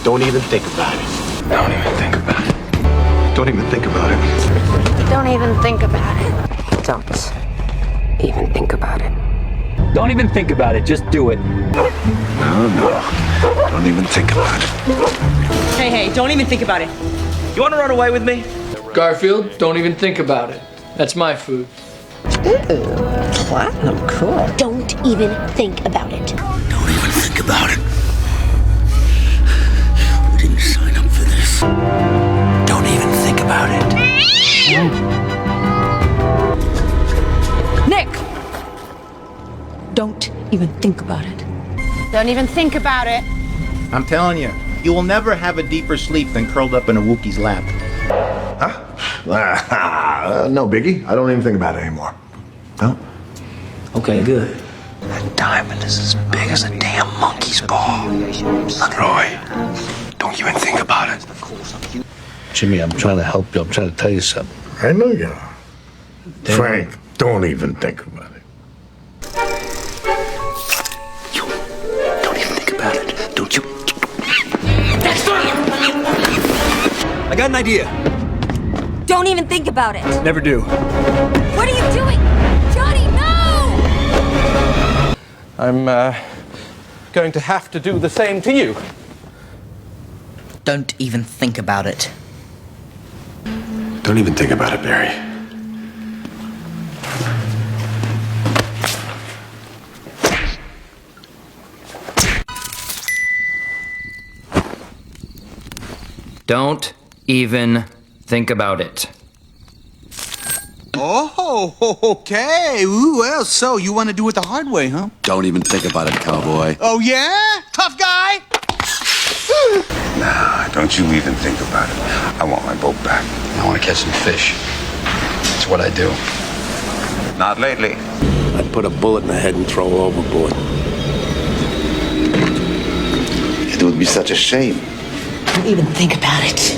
Don't even think about it. Don't even think about it. Don't even think about it. Don't even think about it. Don't even think about it. Don't even think about it, just do it. No. Don't even think about it. Hey, don't even think about it. You want to run away with me? Garfield, don't even think about it. That's my food. Ooh, platinum, cool. Don't even think about it. Don't even think about it. We didn't sign up for this. Don't even think about it. Nick! Don't even think about it. Don't even think about it. I'm telling you, you will never have a deeper sleep than curled up in a Wookiee's lap. Huh? No biggie. I don't even think about it anymore. No? Okay, good. That diamond is as big as a damn monkey's ball. Roy, don't even think about it. Jimmy, I'm trying to help you. I'm trying to tell you something. I know you are. Frank, don't even think about it. You don't even think about it, don't you? I got an idea. Don't even think about it. Never do. What are you doing? Johnny, no! I'm going to have to do the same to you. Don't even think about it. Don't even think about it, Barry. Don't even think about it. Oh, okay. Ooh, well, so you want to do it the hard way, huh? Don't even think about it, cowboy. Oh, yeah? Tough guy? Nah, don't you even think about it. I want my boat back. I want to catch some fish. That's what I do. Not lately. I'd put a bullet in the head and throw her overboard. It would be such a shame. Don't even think about it.